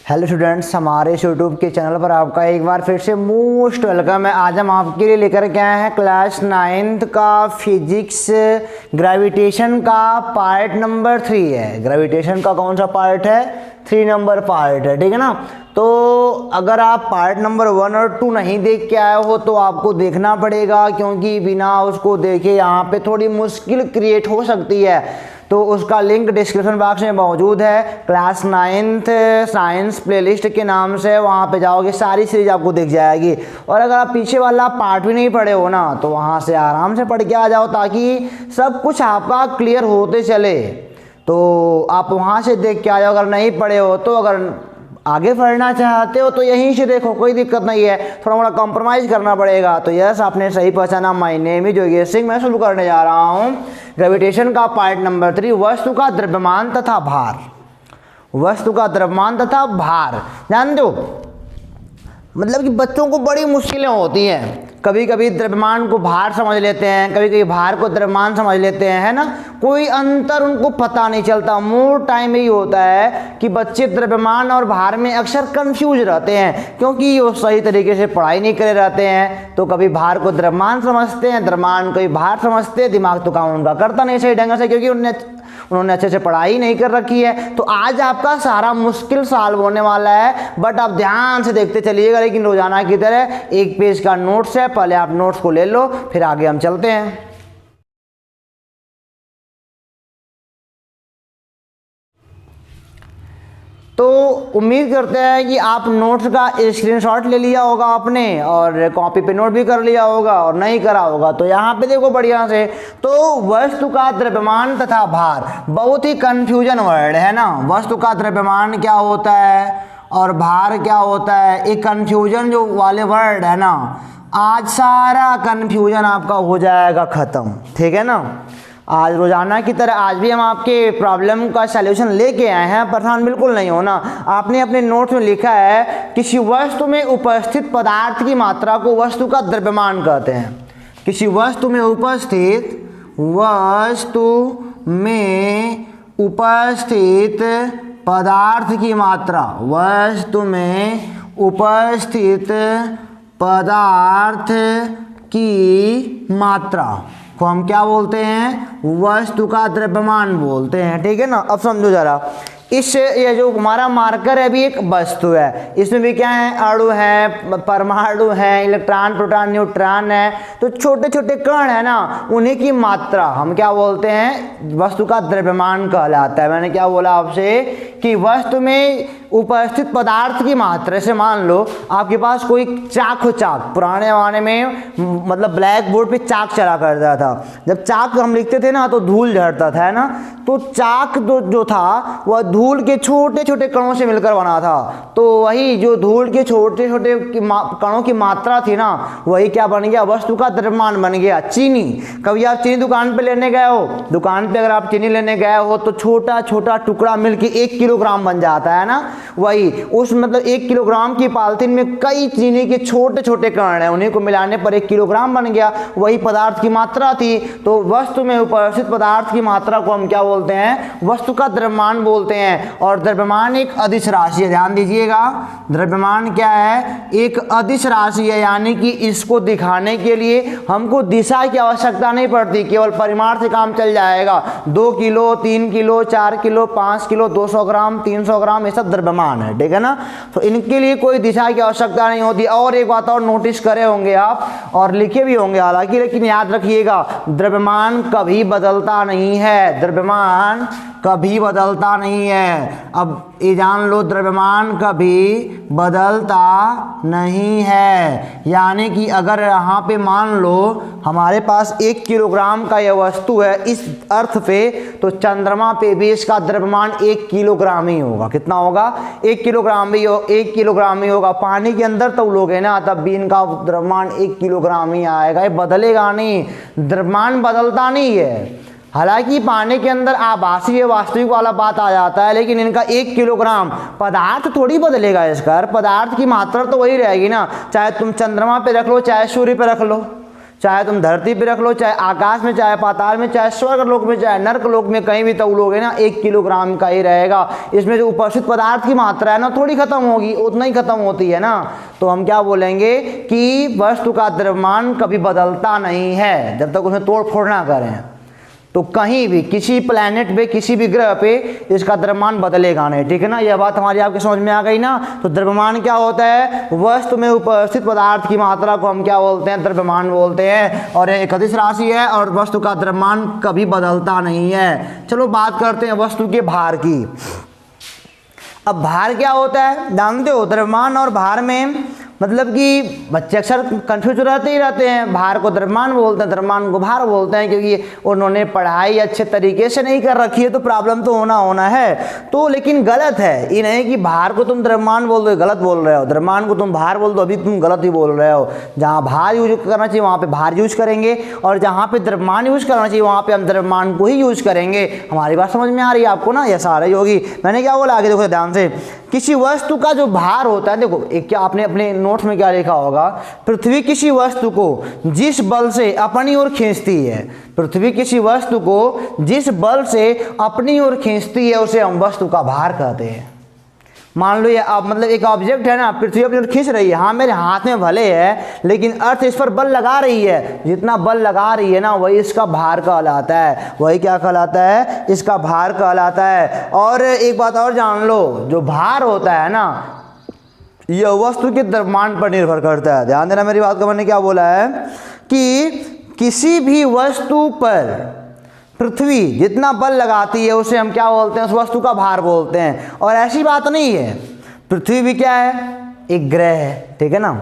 Hello students, हमारे YouTube के channel पर आपका एक बार फिर से मोस्ट वेलकम है। आज हम आपके लिए लेकर के आए हैं क्लास 9th का फिजिक्स ग्रेविटेशन का पार्ट नंबर 3 है। ग्रेविटेशन का कौन सा पार्ट है? 3 नंबर पार्ट है, ठीक है ना। तो अगर आप पार्ट नंबर 1 और 2 नहीं देख के आए हो तो आपको देखना पड़ेगा, क्योंकि बिना उसको देखे यहाँ पे थोड़ी मुश्किल क्रिएट हो सकती है। तो उसका लिंक डिस्क्रिप्शन बॉक्स में मौजूद है। क्लास 9th साइंस प्लेलिस्ट के नाम से वहाँ पे जाओगे, सारी सीरीज आपको दिख जाएगी। और अगर आप पीछे वाला पार्ट भी नहीं पढ़े हो ना, तो वहाँ से आराम से पढ़ के आ जाओ, ताकि सब कुछ आपका क्लियर होते चले। तो आप वहाँ से देख के आ जाओ। अगर नहीं पढ़े हो तो अगर आगे पढ़ना चाहते हो तो यहीं से देखो, कोई दिक्कत नहीं है। थोड़ा मोड़ा कॉम्प्रोमाइज़ करना पड़ेगा। तो यस, आपने सही पहचाना। My name is Yogesh Singh. मैं शुरू करने जा रहा हूँ ग्रेविटेशन का पार्ट नंबर 3, वस्तु का द्रव्यमान तथा भार। वस्तु का द्रव्यमान तथा भार जान दो, मतलब कि बच्चों को बड़ी मुश्किलें होती हैं। कभी कभी द्रव्यमान को भार समझ लेते हैं, कभी कभी भार को द्रव्यमान समझ लेते हैं, है ना। कोई अंतर उनको पता नहीं चलता। मोर टाइम यही होता है कि बच्चे द्रव्यमान और भार में अक्सर कंफ्यूज रहते हैं, क्योंकि वो सही तरीके से पढ़ाई नहीं करे रहते हैं। तो कभी भार को द्रव्यमान समझते हैं, द्रव्यमान को भी भार समझते हैं। दिमाग तो काम उनका करता नहीं सही ढंग से, क्योंकि उन्होंने अच्छे से पढ़ाई नहीं कर रखी है। तो आज आपका सारा मुश्किल सॉल्व होने वाला है, बट आप ध्यान से देखते चलिएगा। लेकिन रोजाना की तरह एक पेज का नोट्स है, पहले आप नोट्स को ले लो, फिर आगे हम चलते हैं। तो उम्मीद करते हैं कि आप नोट्स का स्क्रीनशॉट ले लिया होगा आपने, और कॉपी पे नोट भी कर लिया होगा, और नहीं करा होगा तो यहाँ पे देखो बढ़िया से। तो वस्तु का द्रव्यमान तथा भार बहुत ही कंफ्यूजन वर्ड है ना। वस्तु का द्रव्यमान क्या होता है और भार क्या होता है, एक कंफ्यूजन जो वाले वर्ड है ना, आज सारा कंफ्यूजन आपका हो जाएगा खत्म, ठीक है ना। आज रोजाना की तरह आज भी हम आपके प्रॉब्लम का सलूशन लेके आए हैं, परेशान बिल्कुल नहीं होना। आपने अपने नोट्स में लिखा है किसी वस्तु में उपस्थित पदार्थ की मात्रा को वस्तु का द्रव्यमान कहते हैं। किसी वस्तु में उपस्थित पदार्थ की मात्रा, वस्तु में उपस्थित पदार्थ की मात्रा को हम क्या बोलते हैं? वस्तु का द्रव्यमान बोलते हैं, ठीक है ना। अब समझो जरा, ये जो हमारा मार्कर है अभी एक वस्तु है, इसमें भी क्या है? अणु है, परमाणु है, इलेक्ट्रॉन, प्रोटॉन, न्यूट्रॉन है। तो छोटे छोटे कण है ना, उन्हीं की मात्रा हम क्या बोलते हैं? वस्तु का द्रव्यमान कहलाता है। मैंने क्या बोला आपसे कि वस्तु में उपस्थित पदार्थ की मात्रा। से मान लो आपके पास कोई चाक हो। चाक पुराने जमाने में मतलब ब्लैक बोर्ड पे चाक चला करता था। जब चाक हम लिखते थे ना तो धूल झड़ता था, है ना। तो चाक जो था वह धूल के छोटे छोटे कणों से मिलकर बना था। तो वही जो धूल के छोटे छोटे कणों की मात्रा थी ना, वही क्या बन गया? वस्तु का द्रव्यमान बन गया। चीनी, कभी आप चीनी दुकान पे लेने गए हो, दुकान पे अगर आप चीनी लेने गए हो तो छोटा छोटा टुकड़ा मिलके 1 किलोग्राम बन जाता है ना। वही उस मतलब 1 किलोग्राम की पॉलिथीन में कई चीनी के छोटे छोटे कण हैं, उन्हीं को मिलाने पर 1 किलोग्राम बन गया। वही पदार्थ की मात्रा थी। तो वस्तु में उपस्थित पदार्थ की मात्रा को हम क्या बोलते हैं? वस्तु का द्रव्यमान बोलते हैं। और द्रव्यमान एक अदिश राशि है, ध्यान दीजिएगा। द्रव्यमान क्या है? एक अदिश राशि है, यानी कि इसको दिखाने के लिए हमको दिशा की आवश्यकता नहीं पड़ती, केवल परिमाण से काम चल जाएगा। 2 किलो, 3 किलो, 4 किलो, 5 किलो, 200 ग्राम, 300 ग्राम, ये सब द्रव्यमान है, ठीक है ना। तो इनके लिए कोई दिशा की आवश्यकता नहीं होती। और एक बात और नोटिस करे होंगे आप, और लिखे भी होंगे हालांकि, लेकिन याद रखिएगा, द्रव्यमान कभी बदलता नहीं है। द्रव्यमान कभी बदलता नहीं है। अब ये जान लो, द्रव्यमान कभी बदलता नहीं है। यानी कि अगर यहाँ पे मान लो हमारे पास 1 किलोग्राम का यह वस्तु है इस अर्थ पे, तो चंद्रमा पे भी इसका द्रव्यमान 1 किलोग्राम ही होगा। कितना होगा? 1 किलोग्राम ही 1 किलोग्राम ही होगा। पानी के अंदर तो लोगे ना, तब भी इनका द्रव्यमान 1 किलोग्राम ही आएगा, ये बदलेगा नहीं। द्रव्यमान बदलता नहीं है। हालांकि पानी के अंदर आभासी या वास्तविक वाला बात आ जाता है, लेकिन इनका 1 किलोग्राम पदार्थ थोड़ी बदलेगा। इसका पदार्थ की मात्रा तो वही रहेगी ना, चाहे तुम चंद्रमा पे रख लो चाहे सूर्य पे रख लो। चाहे तुम धरती पे रख लो, चाहे आकाश में, चाहे पाताल में, चाहे स्वर्ग लोक में, चाहे नर्क लोक में, कहीं भी तौलोगे ना 1 किलोग्राम का ही रहेगा। इसमें जो उपस्थित पदार्थ की मात्रा है ना थोड़ी खत्म होगी, उतना ही खत्म होती है ना। तो हम क्या बोलेंगे कि वस्तु का द्रव्यमान कभी बदलता नहीं है जब तक उसमें तोड़ फोड़ ना करें। तो कहीं भी किसी प्लैनेट पे, किसी भी ग्रह पे इसका द्रव्यमान बदलेगा नहीं, ठीक है ना। यह बात हमारी आपके समझ में आ गई ना। तो द्रव्यमान क्या होता है? वस्तु में उपस्थित पदार्थ की मात्रा को हम क्या बोलते हैं? द्रव्यमान बोलते हैं। और यह एक अदिश राशि है और वस्तु का द्रव्यमान कभी बदलता नहीं है। चलो बात करते हैं वस्तु के भार की। अब भार क्या होता है जानते हो? द्रव्यमान और भार में मतलब कि बच्चे अक्सर कंफ्यूज रहते ही रहते हैं। भार को द्रव्यमान बोलते हैं, द्रव्यमान को भार बोलते हैं, क्योंकि उन्होंने पढ़ाई अच्छे तरीके से नहीं कर रखी है, तो प्रॉब्लम तो होना है। तो लेकिन गलत है ये नहीं कि भार को तुम द्रव्यमान बोल दो, गलत बोल रहे हो। द्रव्यमान को तुम भार बोल दो, अभी तुम गलत ही बोल रहे हो। जहाँ भार यूज करना चाहिए वहाँ पे भार यूज करेंगे, और जहाँ पे द्रव्यमान यूज करना चाहिए वहाँ पे हम द्रव्यमान को ही यूज करेंगे। हमारी बात समझ में आ रही है आपको ना? यस आ रही होगी। मैंने क्या बोला आगे देखो ध्यान से। किसी वस्तु का जो भार होता है, देखो एक क्या आपने अपने नोट्स में क्या लिखा होगा? पृथ्वी किसी वस्तु को जिस बल से अपनी ओर खींचती है, पृथ्वी किसी वस्तु को जिस बल से अपनी ओर खींचती है उसे हम वस्तु का भार कहते हैं। मान लो ये आप मतलब एक ऑब्जेक्ट है ना, पृथ्वी अपनी ओर खींच रही है, हाँ मेरे हाथ में भले है, लेकिन अर्थ इस पर बल लगा रही है। जितना बल लगा रही है ना वही इसका भार कहलाता है। वही क्या कहलाता है? इसका भार कहलाता है। और एक बात और जान लो, जो भार होता है ना यह वस्तु के द्रव्यमान पर निर्भर करता है। ध्यान देना मेरी बात को। मैंने क्या बोला है कि किसी भी वस्तु पर पृथ्वी जितना बल लगाती है उसे हम क्या बोलते हैं? उस वस्तु का भार बोलते हैं। और ऐसी बात नहीं है, पृथ्वी भी क्या है? एक ग्रह है, ठीक है ना।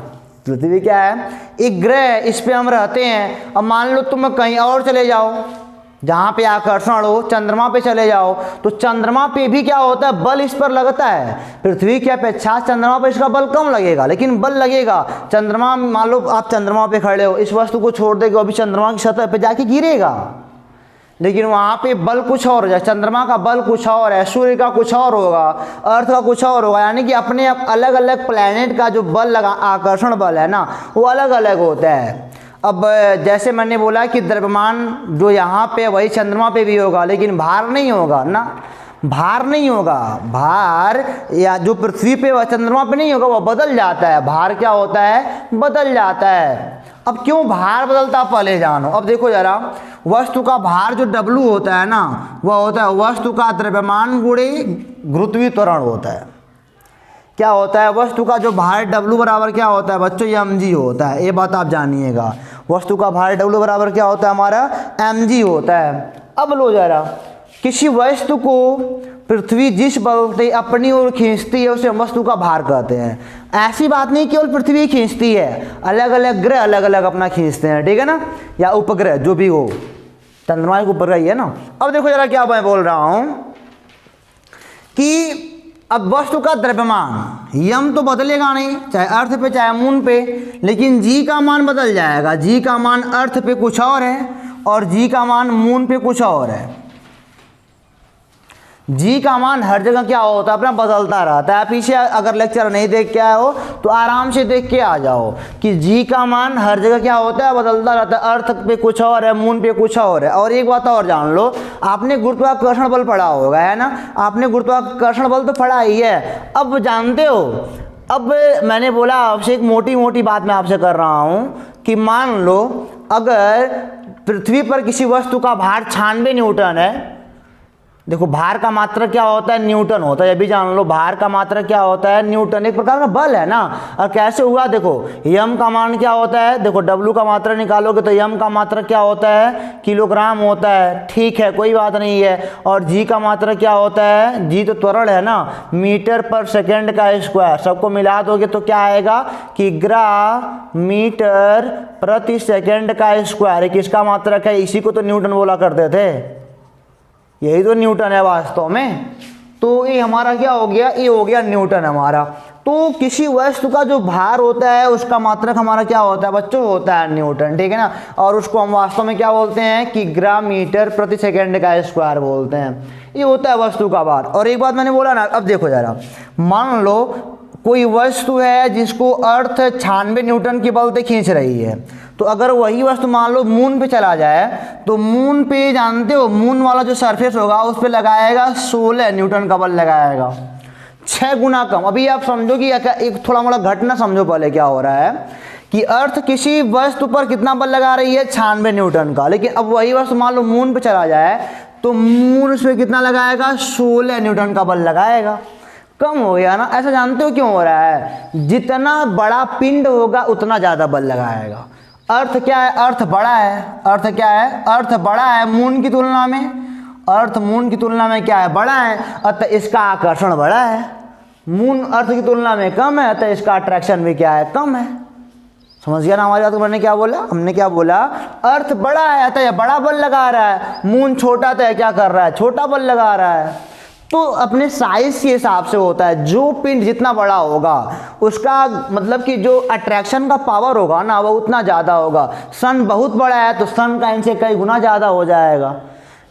पृथ्वी क्या है? एक ग्रह है, इस पे हम रहते हैं। अब मान लो तुम कहीं और चले जाओ जहाँ पे आकर्षण हो, चंद्रमा पे चले जाओ, तो चंद्रमा पे भी क्या होता है? बल इस पर लगता है। पृथ्वी की अपेक्षा चंद्रमा पे इसका बल कम लगेगा, लेकिन बल लगेगा। चंद्रमा, मान लो आप चंद्रमा पे खड़े हो, इस वस्तु को छोड़ देगा अभी चंद्रमा की सतह पे जाके गिरेगा, लेकिन वहाँ पे बल कुछ और है। चंद्रमा का बल कुछ और है, सूर्य का कुछ और होगा, अर्थ का कुछ और होगा। यानी कि अपने अलग अलग प्लैनेट का जो बल लगा, आकर्षण बल है ना, वो अलग अलग होता है। अब जैसे मैंने बोला कि द्रव्यमान जो यहाँ पे वही चंद्रमा पे भी होगा, लेकिन भार नहीं होगा ना। भार नहीं होगा। भार या जो पृथ्वी पे वह चंद्रमा पे नहीं होगा, वह बदल जाता है। भार क्या होता है? बदल जाता है। अब क्यों भार बदलता पहले जानो। अब देखो जरा, वस्तु का भार जो W होता है ना, वह होता है वस्तु का द्रव्यमान गुणे गुरुत्वीय त्वरण होता है। क्या होता है? वस्तु का जो भार W बराबर क्या होता है बच्चों? mg होता है। ये बात आप जानिएगा। वस्तु का भार W बराबर क्या होता है हमारा? mg होता है। अब लो जरा, किसी वस्तु को पृथ्वी जिस बल से अपनी ओर खींचती है उसे हम वस्तु का भार कहते हैं। ऐसी बात नहीं केवल पृथ्वी खींचती है, अलग अलग ग्रह अलग अलग अपना खींचते हैं, ठीक है ना, या उपग्रह जो भी हो। चंद्रमा के उपग्रह ही है ना। अब देखो जरा क्या मैं बोल रहा हूं कि अब वस्तु का द्रव्यमान यम तो बदलेगा नहीं, चाहे अर्थ पे चाहे मून पे, लेकिन जी का मान बदल जाएगा। जी का मान अर्थ पे कुछ और है और जी का मान मून पे कुछ और है। जी का मान हर जगह क्या होता है? अपना बदलता रहता है। पीछे अगर लेक्चर नहीं देख के आए हो तो आराम से देख के आ जाओ कि जी का मान हर जगह क्या होता है? बदलता रहता है। अर्थ पे कुछ और है, मून पे कुछ और है। और एक बात और जान लो, आपने गुरुत्वाकर्षण बल पढ़ा होगा, है ना? आपने गुरुत्वाकर्षण बल तो पढ़ा ही है। अब जानते हो, अब मैंने बोला आपसे एक मोटी मोटी बात मैं आपसे कर रहा हूँ कि मान लो अगर पृथ्वी पर किसी वस्तु का भार 96 न्यूटन है। देखो भार का मात्रा क्या होता है? न्यूटन होता है। ये भी जान लो, भार का मात्रा क्या होता है? न्यूटन। एक प्रकार का बल है ना। और कैसे हुआ? देखो यम का मान क्या होता है? देखो W का मात्रा निकालोगे तो यम का मात्रा क्या होता है? किलोग्राम होता है। ठीक है, कोई बात नहीं है। और जी का मात्रा क्या होता है? जी तो त्वरण है ना, मीटर पर सेकेंड का स्क्वायर। सबको मिला दोगे तो क्या आएगा कि मीटर प्रति सेकेंड का स्क्वायर। किसका मात्रक है? इसी को तो न्यूटन बोला करते थे। यही तो न्यूटन है वास्तव में। तो ये हमारा क्या हो गया? ये हो गया न्यूटन हमारा। तो किसी वस्तु का जो भार होता है उसका मात्रक हमारा क्या होता है बच्चों? होता है न्यूटन, ठीक है ना। और उसको हम वास्तव में क्या बोलते हैं कि मीटर प्रति सेकेंड का स्क्वायर बोलते हैं। ये होता है वस्तु का भार। और एक बात मैंने बोला ना, अब देखो जरा, मान लो कोई वस्तु है जिसको अर्थ 96 न्यूटन के बल से खींच रही है, तो अगर वही वस्तु मान लो मून पे चला जाए तो मून पे जानते हो मून वाला जो सरफेस होगा उस पे लगाएगा 16 न्यूटन का बल लगाएगा, 6 गुना कम। अभी आप समझो कि एक थोड़ा मोड़ा घटना समझो पहले क्या हो रहा है कि अर्थ किसी वस्तु पर कितना बल लगा रही है 96 न्यूटन का, लेकिन अब वही वस्तु मान लो मून पे चला जाए तो मून उस पर कितना लगाएगा 16 न्यूटन का बल लगाएगा, कम हो गया ना। ऐसा जानते हो क्यों हो रहा है? जितना बड़ा पिंड होगा उतना ज़्यादा बल लगाएगा। अर्थ क्या है? अर्थ बड़ा है। अर्थ क्या है? अर्थ बड़ा है मून की तुलना में। अर्थ मून की तुलना में क्या है? बड़ा है, अतः इसका आकर्षण बड़ा है। मून अर्थ की तुलना में कम है, अतः इसका अट्रैक्शन भी क्या है? कम है। समझ गया ना हमारी बात को? मैंने क्या बोला? हमने क्या बोला? अर्थ बड़ा है अतः यह बड़ा बल लगा रहा है, मून छोटा तो क्या कर रहा है? छोटा बल लगा रहा है। तो अपने साइज के हिसाब से होता है, जो पिंड जितना बड़ा होगा उसका मतलब कि जो अट्रैक्शन का पावर होगा ना वो उतना ज़्यादा होगा। सन बहुत बड़ा है तो सन का इनसे कई गुना ज़्यादा हो जाएगा।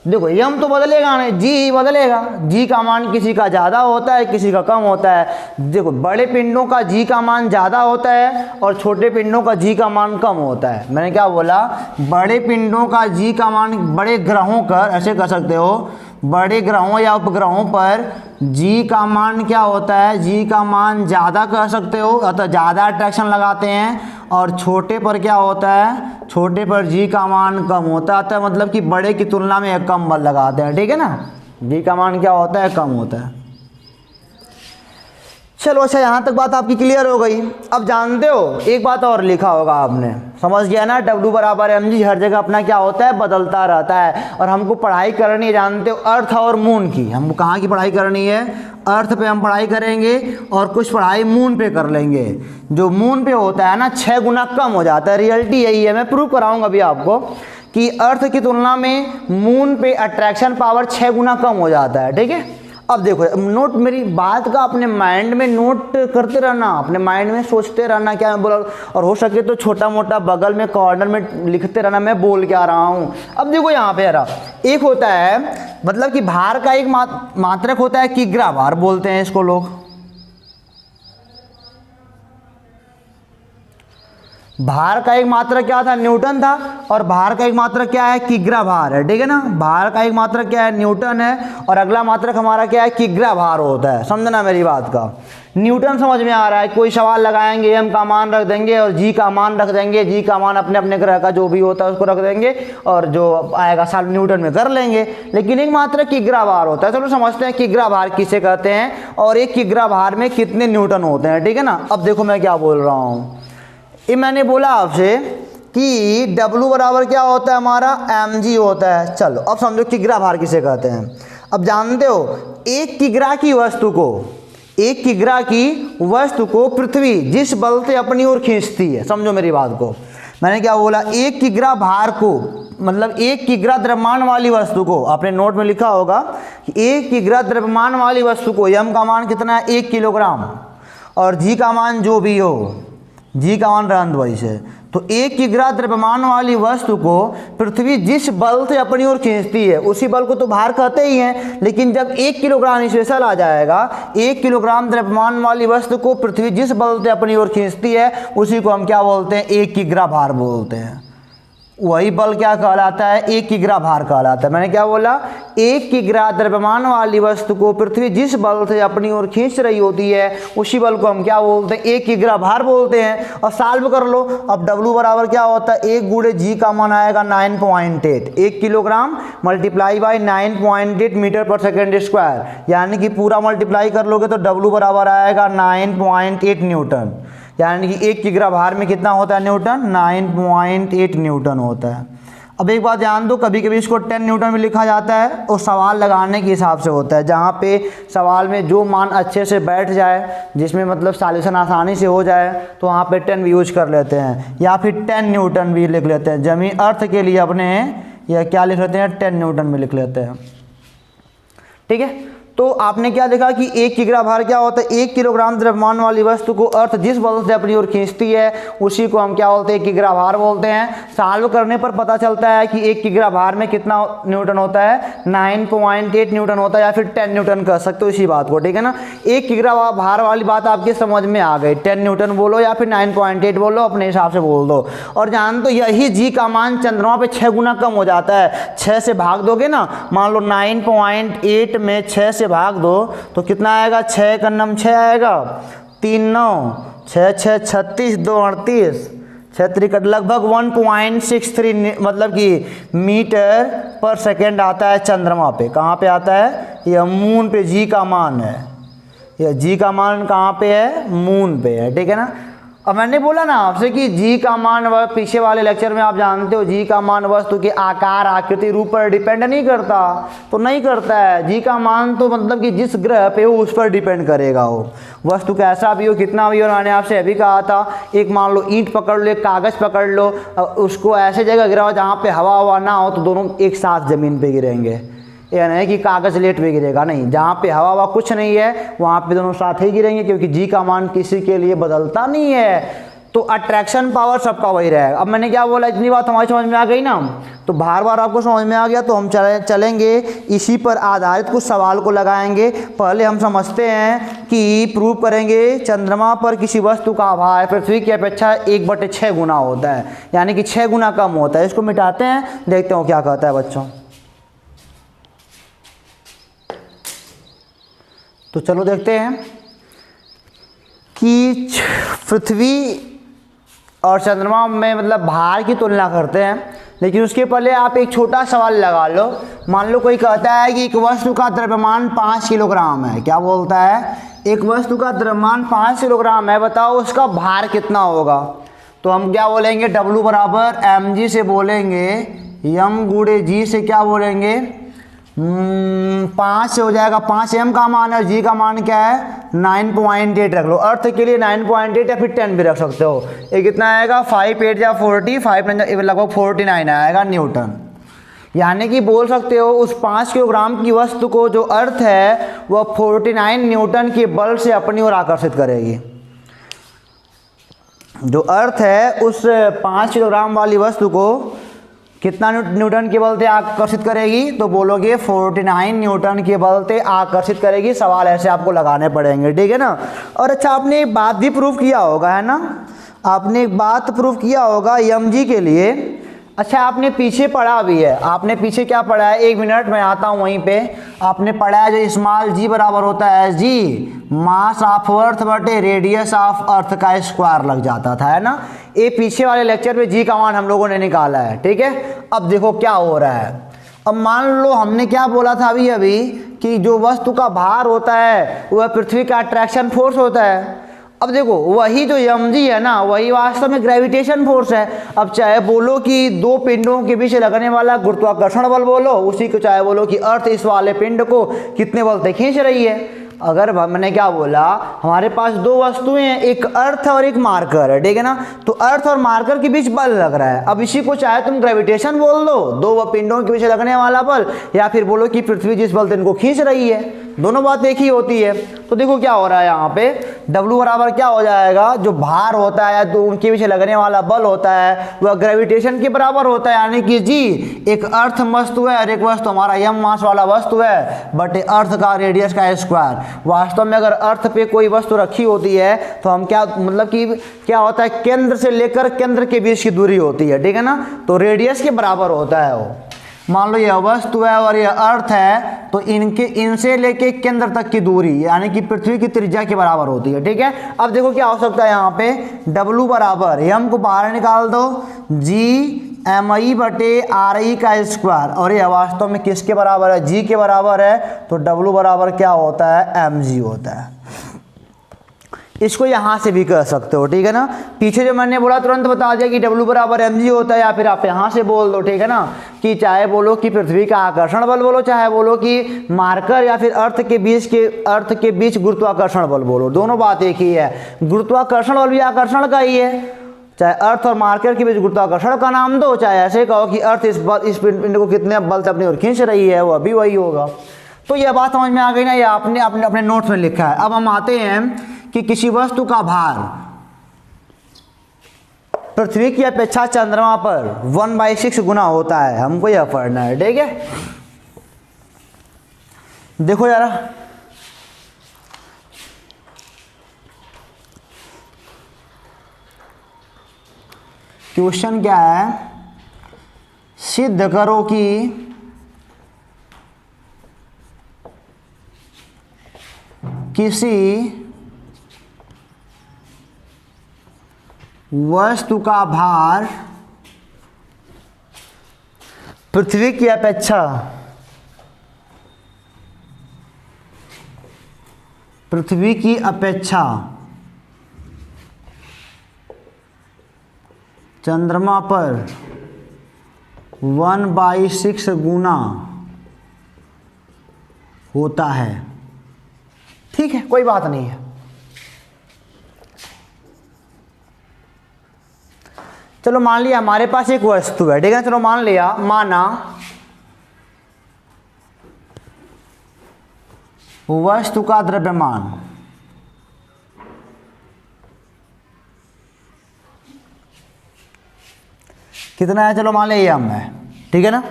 देखो यम तो बदलेगा नहीं, जी ही बदलेगा। जी का मान किसी का ज़्यादा होता है, किसी का कम होता है। देखो बड़े पिंडों का जी का मान ज़्यादा होता है और छोटे पिंडों का जी का मान कम होता है। मैंने क्या बोला? बड़े पिंडों का जी का मान, बड़े ग्रहों का ऐसे कर सकते हो, बड़े ग्रहों या उपग्रहों पर जी का मान क्या होता है? जी का मान ज़्यादा कह सकते हो, अतः ज़्यादा अट्रैक्शन लगाते हैं। और छोटे पर क्या होता है? छोटे पर जी का मान कम होता है, अतः मतलब कि बड़े की तुलना में कम बल लगाते हैं। ठीक है ना? जी का मान क्या होता है? कम होता है। चलो अच्छा, यहाँ तक बात आपकी क्लियर हो गई। अब जानते हो एक बात और लिखा होगा आपने, समझ गया ना? W बराबर mg हर जगह अपना क्या होता है? बदलता रहता है। और हमको पढ़ाई करनी है, जानते हो, अर्थ और मून की। हमको कहाँ की पढ़ाई करनी है? अर्थ पे हम पढ़ाई करेंगे और कुछ पढ़ाई मून पे कर लेंगे। जो मून पे होता है ना 6 गुना कम हो जाता है। रियलिटी यही है, मैं प्रूव कराऊंगा अभी आपको कि अर्थ की तुलना में मून पे अट्रैक्शन पावर 6 गुना कम हो जाता है। ठीक है? अब देखो नोट, मेरी बात का अपने माइंड में नोट करते रहना, अपने माइंड में सोचते रहना क्या मैं बोला, और हो सके तो छोटा मोटा बगल में कॉर्नर में लिखते रहना मैं बोल क्या रहा हूँ। अब देखो यहाँ पे यार एक होता है मतलब कि भार का एक मात्रक होता है, किग्रा भार बोलते हैं इसको लोग। भार का एक मात्रक क्या था? न्यूटन था। और भार का एक मात्रक क्या है? किग्रा भार है। ठीक है ना? भार का एक मात्रक क्या है? न्यूटन है। और अगला मात्रक हमारा क्या है? किग्रा भार होता है। समझना मेरी बात का। न्यूटन समझ में आ रहा है? कोई सवाल लगाएंगे, एम का मान रख देंगे और जी का मान रख देंगे। जी का मान अपने अपने ग्रह का जो भी होता है उसको रख देंगे और जो आएगा साल न्यूटन में कर लेंगे। लेकिन एक मात्रक किग्रा भार होता है। चलो समझते हैं किग्रा भार किसे कहते हैं और एक किग्रा भार में कितने न्यूटन होते हैं। ठीक है ना? अब देखो मैं क्या बोल रहा हूँ। ये मैंने बोला आपसे कि W बराबर क्या होता है? हमारा mg होता है। चलो अब समझो किग्रा भार किसे कहते हैं। अब जानते हो एक किग्रा की वस्तु को, एक किग्रा की वस्तु को पृथ्वी जिस बल से अपनी ओर खींचती है, समझो मेरी बात को। मैंने क्या बोला? एक किग्रा भार को मतलब एक किग्रा द्रव्यमान वाली वस्तु को, आपने नोट में लिखा होगा कि एक किग्रा द्रव्यमान वाली वस्तु को m का मान कितना है? 1 किलोग्राम। और g का मान जो भी हो, जी का मान रहन दो ऐसे। तो एक किग्रा द्रव्यमान वाली वस्तु को पृथ्वी जिस बल से अपनी ओर खींचती है उसी बल को तो भार कहते ही हैं। लेकिन जब 1 किलोग्राम स्पेशल आ जाएगा, 1 किलोग्राम द्रव्यमान वाली वस्तु को पृथ्वी जिस बल से अपनी ओर खींचती है उसी को हम क्या बोलते हैं? 1 किग्रा भार बोलते हैं। वही बल क्या कहलाता है? 1 किग्रा भार कहलाता है। मैंने क्या बोला? 1 किग्रा द्रव्यमान वाली वस्तु को पृथ्वी जिस बल से अपनी ओर खींच रही होती है उसी बल को हम क्या बोलते हैं? 1 किग्रा भार बोलते हैं। और सॉल्व कर लो। अब W बराबर क्या होता है? 1 गुणे जी का मान आएगा 9.8। 1 किलोग्राम मल्टीप्लाई बाई 9.8 मीटर पर सेकेंड स्क्वायर, यानी कि पूरा मल्टीप्लाई कर लोगे तो W बराबर आएगा 9.8 न्यूटन। यानी कि 1 किग्रा भार में कितना होता है न्यूटन? 9.8 न्यूटन होता है। अब एक बात ध्यान दो, कभी कभी इसको 10 न्यूटन में लिखा जाता है और सवाल लगाने के हिसाब से होता है। जहाँ पे सवाल में जो मान अच्छे से बैठ जाए, जिसमें मतलब सॉल्यूशन आसानी से हो जाए, तो वहाँ पे 10 भी यूज कर लेते हैं या फिर 10 न्यूटन भी लिख लेते हैं। जमीन अर्थ के लिए अपने या क्या लिख लेते हैं? 10 न्यूटन में लिख लेते हैं। ठीक है? तो आपने क्या देखा कि 1 किग्रा भार क्या होता है, 1 किलोग्राम द्रव्यमान वाली वस्तु को अर्थ जिस बल से अपनी ओर खींचती है उसी को हम क्या बोलते हैं, 1 किग्रा भार बोलते हैं। सॉल्व करने पर पता चलता है कि 1 किग्रा भार में कितना न्यूटन होता है, 9.8 न्यूटन होता है, या फिर 10 न्यूटन कह सकते हो इसी बात को, ठीक है ना। 1 किग्रा भार वाली बात आपके समझ में आ गई, 10 न्यूटन बोलो या फिर 9.8 बोलो, अपने हिसाब से बोल दो। और जान तो यही जी का मान चंद्रमा पे 6 गुना कम हो जाता है। 6 से भाग दोगे ना, मान लो 9.8 में 6 से भाग दो तो कितना आएगा, 6 का नम 6 आएगा, 3 9 6 6 36 2 38 6 लगभग 1.63 मतलब कि मीटर पर सेकेंड आता है चंद्रमा पे। कहाँ पे आता है, यह मून पे जी का मान है, यह जी का मान कहाँ पे है, मून पे है, ठीक है ना। अब मैंने बोला ना आपसे कि जी का मान पीछे वाले लेक्चर में आप जानते हो जी का मान वस्तु के आकार आकृति रूप पर डिपेंड नहीं करता, तो नहीं करता है। जी का मान तो मतलब कि जिस ग्रह पे हो उस पर डिपेंड करेगा, वो वस्तु कैसा भी हो कितना भी हो। मैंने आपसे अभी कहा था, एक मान लो ईंट पकड़ लो, एक कागज़ पकड़ लो, उसको ऐसे जगह गिराओ जहाँ पे हवा ना हो तो दोनों एक साथ ज़मीन पर गिरेंगे। ये नहीं कि कागज़ लेट पे गिरेगा, नहीं, जहाँ पे हवा कुछ नहीं है वहाँ पे दोनों साथ ही गिरेंगे, क्योंकि जी का मान किसी के लिए बदलता नहीं है। तो अट्रैक्शन पावर सबका वही रहेगा। अब मैंने क्या बोला, इतनी बात हमारी समझ में आ गई ना, तो बार बार आपको समझ में आ गया, तो हम चलेंगे इसी पर आधारित कुछ सवाल को लगाएंगे। पहले हम समझते हैं कि प्रूव करेंगे चंद्रमा पर किसी वस्तु का भार पृथ्वी की अपेक्षा 1/6 गुना होता है, यानी कि 6 गुना कम होता है। इसको मिटाते हैं, देखते हो क्या कहता है बच्चों। तो चलो देखते हैं कि पृथ्वी और चंद्रमा में मतलब भार की तुलना करते हैं, लेकिन उसके पहले आप एक छोटा सवाल लगा लो। मान लो कोई कहता है कि एक वस्तु का द्रव्यमान 5 किलोग्राम है, क्या बोलता है, एक वस्तु का द्रव्यमान 5 किलोग्राम है, बताओ उसका भार कितना होगा। तो हम क्या बोलेंगे, W बराबर mg से बोलेंगे, m गुणे जी से क्या बोलेंगे, 5 से हो जाएगा, 5 m का मान है, g का मान क्या है 9.8 रख लो। अर्थ के लिए 9.8 या फिर 10 भी रख सकते हो। ये कितना आएगा, 5 8 या 40, 5 लगभग 49 आएगा न्यूटन। यानी कि बोल सकते हो उस 5 किलोग्राम की वस्तु को जो अर्थ है वह 49 न्यूटन के बल से अपनी ओर आकर्षित करेगी। जो अर्थ है उस 5 किलोग्राम वाली वस्तु को कितना न्यूटन के बल से आकर्षित करेगी, तो बोलोगे 49 न्यूटन के बल से आकर्षित करेगी। सवाल ऐसे आपको लगाने पड़ेंगे, ठीक है ना। और अच्छा, आपने एक बात भी प्रूव किया होगा, है ना, आपने एक बात प्रूव किया होगा mg के लिए। अच्छा, आपने पीछे पढ़ा भी है, आपने पीछे क्या पढ़ा है, 1 मिनट में आता हूँ वहीं पे। आपने पढ़ा है जो स्मॉल g बराबर होता है g मास ऑफ अर्थ बटे रेडियस ऑफ अर्थ का स्क्वायर लग जाता था, है ना। ये पीछे वाले लेक्चर में जी का मान हम लोगों ने निकाला है, ठीक है। अब देखो क्या हो रहा है। अब मान लो हमने क्या बोला था अभी कि जो वस्तु का भार होता है वह पृथ्वी का अट्रैक्शन फोर्स होता है। अब देखो वही जो mg है ना, वही वास्तव में ग्रेविटेशन फोर्स है। अब चाहे बोलो कि दो पिंडों के बीच लगने वाला गुरुत्वाकर्षण बल बोलो, उसी को चाहे बोलो कि अर्थ इस वाले पिंड को कितने बल से खींच रही है। अगर मैंने क्या बोला, हमारे पास दो वस्तुएं हैं, एक अर्थ और एक मार्कर है, ठीक है ना। तो अर्थ और मार्कर के बीच बल लग रहा है। अब इसी को चाहे तुम ग्रेविटेशन बोल दो, दो पिंडों के बीच लगने वाला बल, या फिर बोलो कि पृथ्वी जिस बल से इनको खींच रही है, दोनों बात एक ही होती है। तो देखो क्या हो रहा है यहाँ पे, W बराबर क्या हो जाएगा, जो भार होता है तो उनके पीछे लगने वाला बल होता है वह ग्रेविटेशन के बराबर होता है। यानी कि जी एक अर्थ वस्तु है और एक वस्तु हमारा m मास वाला वस्तु है, बट अर्थ का रेडियस का स्क्वायर। वास्तव में अगर अर्थ पे कोई वस्तु रखी होती है तो हम क्या मतलब कि क्या होता है, केंद्र से लेकर केंद्र के बीच की दूरी होती है, ठीक है ना। तो रेडियस के बराबर होता है वो। मान लो यह वस्तु है और यह अर्थ है, तो इनसे लेके केंद्र तक की दूरी यानी कि पृथ्वी की त्रिज्या के बराबर होती है, ठीक है। अब देखो क्या हो सकता है यहाँ पे, W बराबर m को बाहर निकाल दो, g mi बटे ri का स्क्वायर, और यह वास्तव में किसके बराबर है, g के बराबर है। तो W बराबर क्या होता है, mg होता है। इसको यहाँ से भी कह सकते हो, ठीक है ना। पीछे जो मैंने बोला तुरंत बता दिया कि W बराबर mg होता है, या फिर आप यहाँ से बोल दो, ठीक है ना, कि चाहे बोलो कि पृथ्वी का आकर्षण बल बोलो, चाहे बोलो कि मार्कर या फिर अर्थ के बीच गुरुत्वाकर्षण बल बोलो, दोनों बात एक ही है। गुरुत्वाकर्षण बल भी आकर्षण का ही है, चाहे अर्थ और मार्कर के बीच गुरुत्वाकर्षण का नाम दो, चाहे ऐसे कहो कि अर्थ इस पिंड को कितने बल से अपनी ओर खींच रही है, वह भी वही होगा। तो यह बात समझ में आ गई ना, ये आपने अपने अपने नोट्स में लिखा है। अब हम आते हैं कि किसी वस्तु का भार पृथ्वी की अपेक्षा चंद्रमा पर 1/6 गुना होता है, हमको यह पढ़ना है, ठीक है। देखो यार, क्वेश्चन क्या है, सिद्ध करो कि किसी वस्तु का भार पृथ्वी की अपेक्षा चंद्रमा पर 1/6 गुना होता है। ठीक है, कोई बात नहीं है। चलो मान लिया हमारे पास एक वस्तु है, ठीक है। चलो मान लिया, माना वस्तु का द्रव्यमान कितना है, चलो मान लिया m है, ठीक है ना।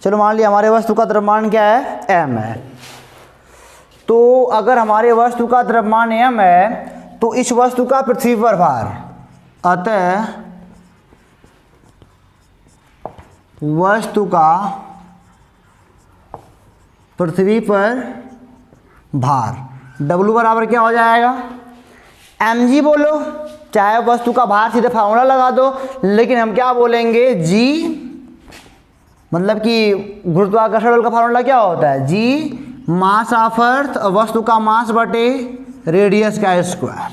चलो मान लिया हमारे वस्तु का द्रव्यमान क्या है, m है। तो अगर हमारे वस्तु का द्रव्यमान m है तो इस वस्तु का पृथ्वी पर भार, अतः वस्तु का पृथ्वी पर भार W बराबर क्या हो जाएगा, mg बोलो, चाहे वस्तु का भार सीधे फार्मूला लगा दो, लेकिन हम क्या बोलेंगे, g, मतलब कि गुरुत्वाकर्षण बल का फार्मूला क्या होता है, g मास ऑफ अर्थ, वस्तु का मास बटे रेडियस का स्क्वायर,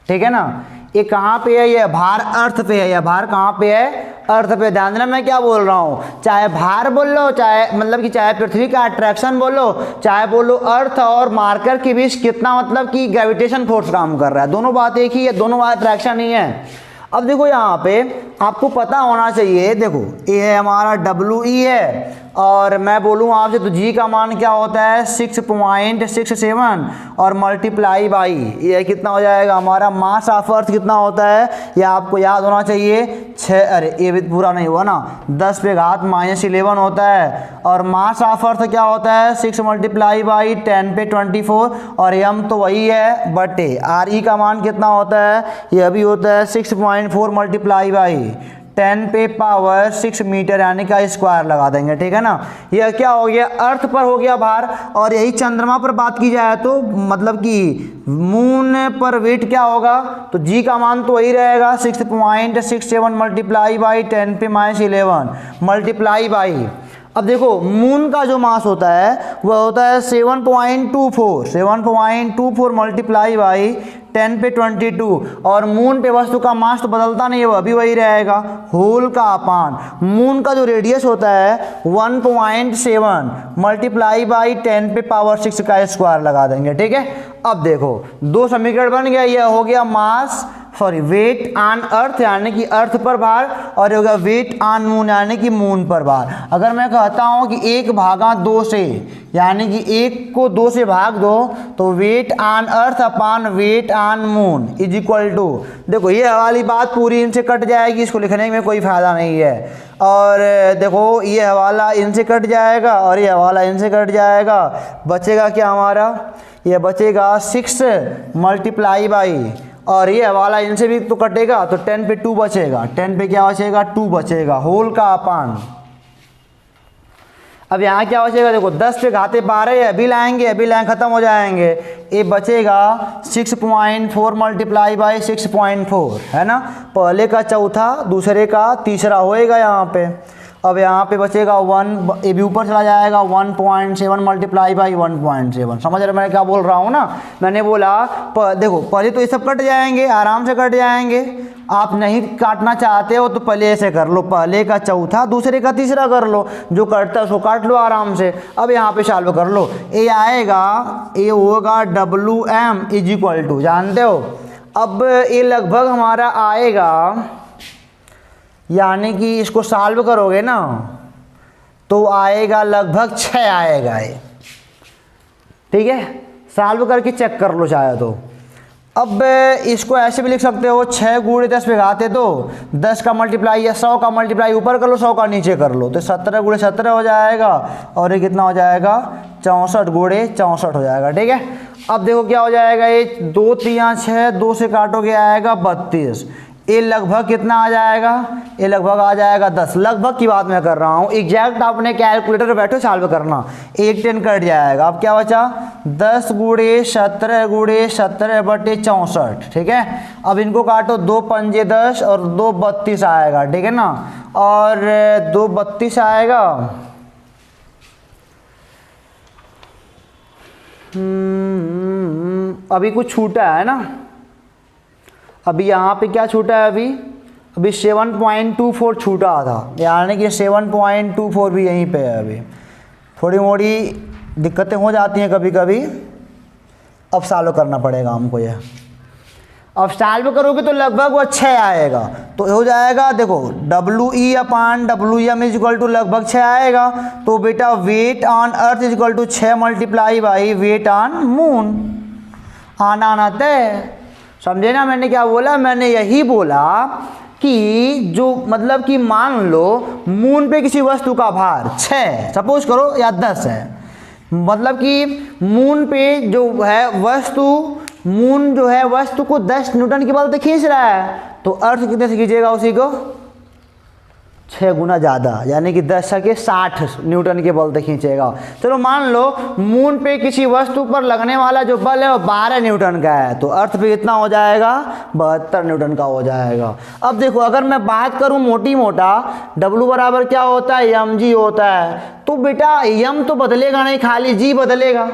ठीक है ना। ये कहाँ पे है, ये भार अर्थ पे है, यह भार कहाँ पे है, अर्थ पे। ध्यान देना मैं क्या बोल रहा हूँ, चाहे भार बोल लो, चाहे मतलब कि चाहे पृथ्वी का अट्रैक्शन बोलो, चाहे बोलो अर्थ और मार्कर के बीच कितना मतलब कि ग्रेविटेशन फोर्स काम कर रहा है, दोनों बात एक ही है, दोनों बात अट्रैक्शन ही है। अब देखो यहाँ पे आपको पता होना चाहिए, देखो ये है हमारा WE है, और मैं बोलूँ आपसे तो G का मान क्या होता है 6.67 और मल्टीप्लाई बाई ये कितना हो जाएगा, हमारा मास ऑफ अर्थ कितना होता है, यह आपको याद होना चाहिए 6, अरे ये भी पूरा नहीं हुआ ना, 10 पे घात -11 होता है, और मास ऑफ अर्थ क्या होता है 6 मल्टीप्लाई बाई 10 पे 24, और m तो वही है बटे RE का मान कितना होता है, यह भी होता है 6.4 मल्टीप्लाई बाई 10 पे पावर 6 मीटर यानी का स्क्वायर लगा देंगे, ठीक है ना। यह क्या हो गया, अर्थ पर हो गया भार। और यही चंद्रमा पर बात की जाए तो मतलब कि मून पर वेट क्या होगा, तो जी का मान तो वही रहेगा 6.67 मल्टीप्लाई बाई 10 पे -11 मल्टीप्लाई बाई, अब देखो मून का जो मास होता है वह होता है 7.24 मल्टीप्लाई बाई 10 पे 22, और मून पे वस्तु का मास तो बदलता नहीं है, वह भी वही रहेगा, होल का अपान मून का जो रेडियस होता है 1.7 मल्टीप्लाई बाई 10 पे पावर 6 का स्क्वायर लगा देंगे, ठीक है। अब देखो दो समीकरण बन गया, यह हो गया मास वेट ऑन अर्थ यानी कि अर्थ पर भार, और ये होगा वेट ऑन मून यानी कि मून पर भार। अगर मैं कहता हूं कि 1/2 से यानी कि 1 को 2 से भाग दो तो weight on earth upon weight on moon is equal to, देखो ये वाली बात पूरी इनसे कट जाएगी, इसको लिखने में कोई फायदा नहीं है। और देखो ये हवाला इनसे कट जाएगा और ये हवाला इनसे कट जाएगा, बचेगा क्या हमारा, ये बचेगा 6 मल्टीप्लाई बाई, और ये हवाला इनसे भी तो कटेगा तो 10 पे 2 बचेगा, 10 पे क्या बचेगा 2 बचेगा, होल का अपान। अब यहाँ क्या बचेगा, देखो 10 पे घाते 12 अभी लाएंगे, अभी लाएंगे खत्म हो जाएंगे, ये बचेगा 6.4 मल्टीप्लाई बाई 6.4 है ना, पहले का चौथा दूसरे का तीसरा होएगा यहाँ पे। अब यहाँ पे बचेगा 1, ये भी ऊपर चला जाएगा 1.7 मल्टीप्लाई बाई 1.7, समझ रहे मैं क्या बोल रहा हूँ ना। मैंने बोला देखो पहले तो ये सब कट जाएंगे, आराम से कट जाएंगे, आप नहीं काटना चाहते हो तो पहले ऐसे कर लो, पहले का चौथा दूसरे का तीसरा कर लो, जो कटता है उसको काट लो आराम से। अब यहाँ पे सॉल्व कर लो, ये आएगा, ये होगा WM इज इक्वल टू, जानते हो अब ये लगभग हमारा आएगा, यानी कि इसको सॉल्व करोगे ना तो आएगा लगभग 6 आएगा ये, ठीक है, सॉल्व करके चेक कर लो चाहे तो। अब इसको ऐसे भी लिख सकते हो 6 गुणे 10 पे घात है तो 10 का मल्टीप्लाई या 100 का मल्टीप्लाई ऊपर कर लो, 100 का नीचे कर लो, तो 17 गुणे 17 हो जाएगा और ये कितना हो जाएगा 64 गुणे 64 हो जाएगा। ठीक है, अब देखो क्या हो जाएगा, ये 2 3 6, 2 से काटोगे आएगा 32, ये लगभग कितना आ जाएगा, ये लगभग आ जाएगा 10। लगभग की बात मैं कर रहा हूँ, एग्जैक्ट आपने कैलकुलेटर पे बैठो सॉल्व करना, 1 10 कट जाएगा। अब क्या बचा 10 गुणे 17 गुणे 17 बटे 64। ठीक है, अब इनको काटो, 2 पंजे 10 और 2 32 आएगा। ठीक है ना, और 2 32 आएगा, अभी कुछ छूटा है ना, अभी यहाँ पे क्या छूटा है, अभी 7.24 छूटा था, यानी कि 7.24 भी यहीं पे है। अभी थोड़ी मोड़ी दिक्कतें हो जाती हैं कभी कभी, अब सॉल्व करना पड़ेगा हमको ये। अब सॉल्व करोगे तो लगभग वो 6 आएगा, तो हो जाएगा देखो WE/WM इज इक्वल टू लगभग 6 आएगा। तो बेटा weight on earth is equal to 6 multiply by weight on moon. आना आना तय, समझे ना मैंने क्या बोला, मैंने यही बोला कि जो मतलब कि मान लो मून पे किसी वस्तु का भार 6 सपोज करो या 10 है, मतलब कि मून पे जो है वस्तु, मून जो है वस्तु को 10 न्यूटन के बल से खींच रहा है, तो अर्थ कितने से खींचेगा उसी को 6 गुना ज़्यादा, यानी कि 10 के 60 न्यूटन के बल से खींचेगा। चलो मान लो मून पे किसी वस्तु पर लगने वाला जो बल है वो 12 न्यूटन का है, तो अर्थ पे कितना हो जाएगा 72 न्यूटन का हो जाएगा। अब देखो अगर मैं बात करूं मोटी मोटा, W बराबर क्या होता है mg होता है, तो बेटा m तो बदलेगा नहीं, खाली g बदलेगा,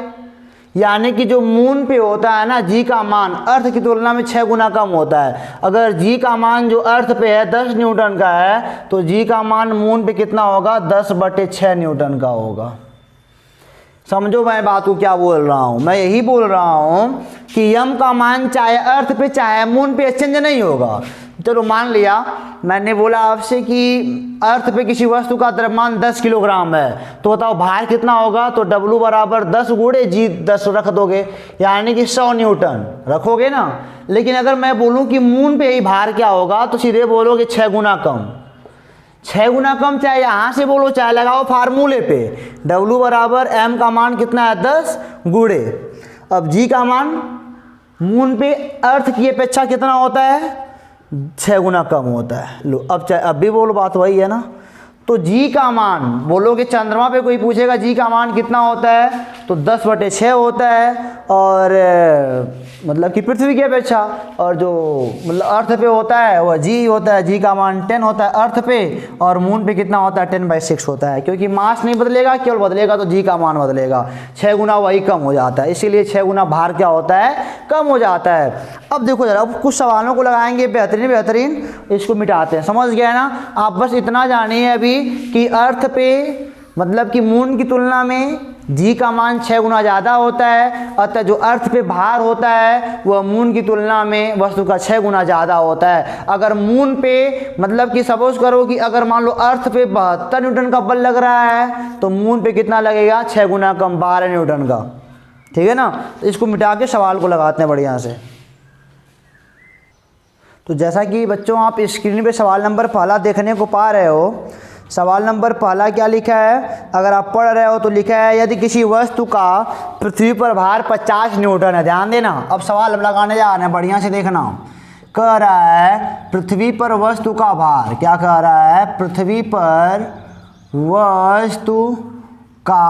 यानी कि जो मून पे होता है ना जी का मान अर्थ की तुलना में 6 गुना कम होता है। अगर जी का मान जो अर्थ पे है 10 न्यूटन का है, तो जी का मान मून पे कितना होगा 10/6 न्यूटन का होगा। समझो मैं बात को क्या बोल रहा हूँ, मैं यही बोल रहा हूँ कि यम का मान चाहे अर्थ पे चाहे मून पे एक्सचेंज नहीं होगा। चलो मान लिया मैंने बोला आपसे कि अर्थ पे किसी वस्तु का द्रव्यमान 10 किलोग्राम है, तो बताओ भार कितना होगा, तो W बराबर 10 गुणे जी 10 रख दोगे, यानी कि 100 न्यूटन रखोगे ना। लेकिन अगर मैं बोलूँ कि मून पे ही भार क्या होगा, तो सीधे बोलोगे 6 गुना कम। 6 गुना कम चाहे यहाँ से बोलो चाहे लगाओ फार्मूले पे, W बराबर m का मान कितना है 10 गुणे, अब g का मान मून पे अर्थ की अपेक्षा कितना होता है 6 गुना कम होता है। लो अब चाहे अब भी बोलो बात वही है ना, तो g का मान बोलोगे, चंद्रमा पे कोई पूछेगा g का मान कितना होता है, तो 10/6 होता है, और मतलब कि पृथ्वी की अपेक्षा, और जो मतलब अर्थ पे होता है वह g होता है, g का मान 10 होता है अर्थ पे, और मून पे कितना होता है 10/6 होता है, क्योंकि मास नहीं बदलेगा, केवल बदलेगा तो g का मान बदलेगा, 6 गुना वही कम हो जाता है, इसीलिए 6 गुना भार क्या होता है कम हो जाता है। अब देखो जरा, अब कुछ सवालों को लगाएंगे बेहतरीन, इसको मिटाते हैं, समझ गया ना। आप बस इतना जानिए अभी कि अर्थ पे मतलब कि मून की तुलना में जी का मान 6 गुना ज़्यादा होता है, अतः जो अर्थ पे भार होता है वह मून की तुलना में वस्तु का 6 गुना ज़्यादा होता है। अगर मून पे मतलब कि सपोज करो कि अगर मान लो अर्थ पे 72 न्यूटन का बल लग रहा है, तो मून पे कितना लगेगा 6 गुना कम 12 न्यूटन का। ठीक है ना, तो इसको मिटा के सवाल को लगाते हैं बढ़िया से। तो जैसा कि बच्चों आप स्क्रीन पे सवाल नंबर पहला देखने को पा रहे हो, सवाल नंबर पहला क्या लिखा है, अगर आप पढ़ रहे हो तो लिखा है यदि किसी वस्तु का पृथ्वी पर भार 50 न्यूटन है, ध्यान देना, अब सवाल हम लगाने जा रहे हैं, बढ़िया से देखना। कह रहा है पृथ्वी पर वस्तु का भार, क्या कह रहा है, पृथ्वी पर वस्तु का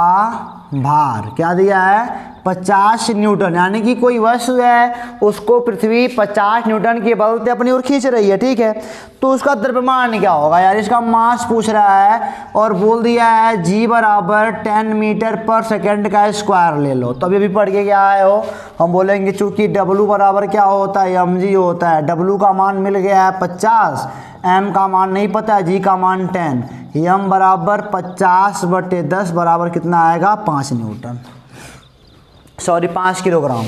भार क्या दिया है 50 न्यूटन, यानी कि कोई वस्तु है उसको पृथ्वी 50 न्यूटन के बल से अपनी ओर खींच रही है। ठीक है, तो उसका द्रव्यमान क्या होगा यार, इसका मास पूछ रहा है, और बोल दिया है g बराबर 10 मीटर पर सेकेंड का स्क्वायर ले लो। तो अभी पढ़ के क्या आए हो, हम बोलेंगे चूंकि W बराबर क्या होता है mg होता है, W का मान मिल गया है 50, m का मान नहीं पता है, g का मान 10, m बराबर 50/10 बराबर कितना आएगा 5 न्यूटन, सॉरी 5 किलोग्राम।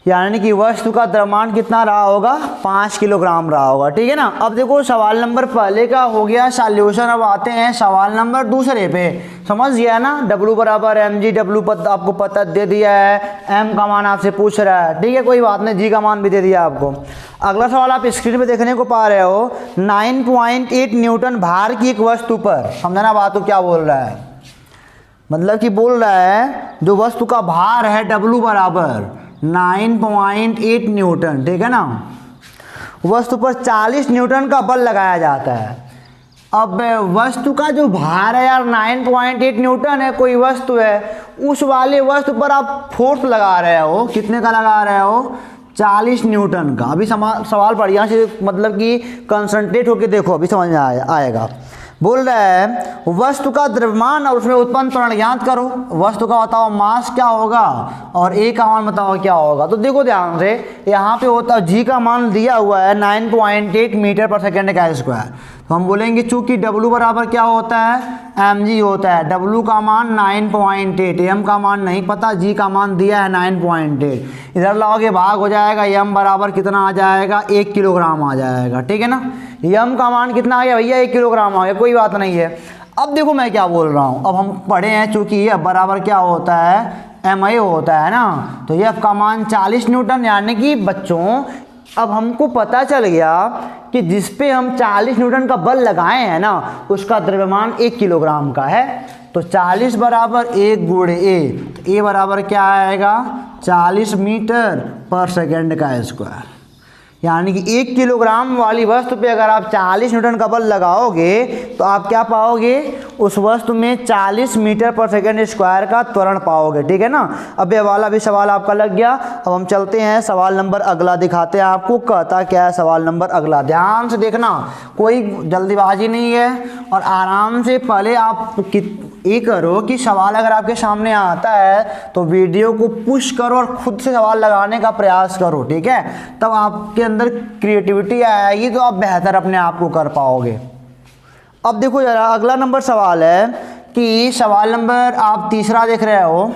यानी कि वस्तु का द्रव्यमान कितना रहा होगा, 5 किलोग्राम रहा होगा। ठीक है ना। अब देखो सवाल नंबर पहले का हो गया सॉल्यूशन। अब आते हैं सवाल नंबर दूसरे पे। समझ गया ना, W बराबर mg, W आपको पता दे दिया है, m का मान आपसे पूछ रहा है। ठीक है, कोई बात नहीं, g का मान भी दे दिया आपको। अगला सवाल आप स्क्रीन पे देखने को पा रहे हो, 9.8 न्यूटन भार की एक वस्तु पर, समझना बात को क्या बोल रहा है, मतलब कि बोल रहा है जो वस्तु का भार है W बराबर 9.8 न्यूटन, ठीक है ना, वस्तु पर 40 न्यूटन का बल लगाया जाता है। अब वस्तु का जो भार है यार 9.8 न्यूटन है, कोई वस्तु है, उस वाले वस्तु पर आप फोर्स लगा रहे हो, कितने का लगा रहे हो, 40 न्यूटन का। अभी सवाल बढ़िया से मतलब कि कंसंट्रेट होकर देखो, अभी समझ में आएगा। बोल रहा है वस्तु का द्रव्यमान और उसमें उत्पन्न त्वरण ज्ञात करो। वस्तु का बताओ मास क्या होगा और ए का मान बताओ क्या होगा। तो देखो ध्यान से, यहाँ पे होता है जी का मान दिया हुआ है 9.8 मीटर पर सेकेंड का स्क्वायर। तो हम बोलेंगे चूंकि W बराबर क्या होता है, mg होता है, W का मान 9.8, m का मान नहीं पता, g का मान दिया है 9.8। इधर लाओगे भाग हो जाएगा, m बराबर कितना आ जाएगा, 1 किलोग्राम आ जाएगा। ठीक है ना, m का मान कितना आ गया भैया, 1 किलोग्राम आ गया, कोई बात नहीं है। अब देखो मैं क्या बोल रहा हूँ, अब हम पढ़े हैं चूंकि F बराबर क्या होता है, ma होता है ना, तो F का मान 40 न्यूटन, यानी कि बच्चों अब हमको पता चल गया कि जिस पे हम 40 न्यूटन का बल लगाए हैं ना, उसका द्रव्यमान 1 किलोग्राम का है। तो 40 बराबर 1 गुणे ए, तो ए बराबर क्या आएगा, 40 मीटर पर सेकेंड का स्क्वायर। यानी कि 1 किलोग्राम वाली वस्तु पे अगर आप 40 न्यूटन का बल लगाओगे तो आप क्या पाओगे, उस वस्तु में 40 मीटर पर सेकेंड स्क्वायर का त्वरण पाओगे। ठीक है ना। अब ये वाला भी सवाल आपका लग गया। अब हम चलते हैं सवाल नंबर अगला, दिखाते हैं आपको कहता क्या है सवाल नंबर अगला। ध्यान से देखना, कोई जल्दीबाजी नहीं है और आराम से पहले आप ये करो कि सवाल अगर आपके सामने आता है तो वीडियो को पुश करो और खुद से सवाल लगाने का प्रयास करो। ठीक है, तब आपके अंदर क्रिएटिविटी आएगी तो आप बेहतर अपने आप को कर पाओगे। अब देखो जरा अगला नंबर सवाल है कि सवाल नंबर आप तीसरा देख रहे हो,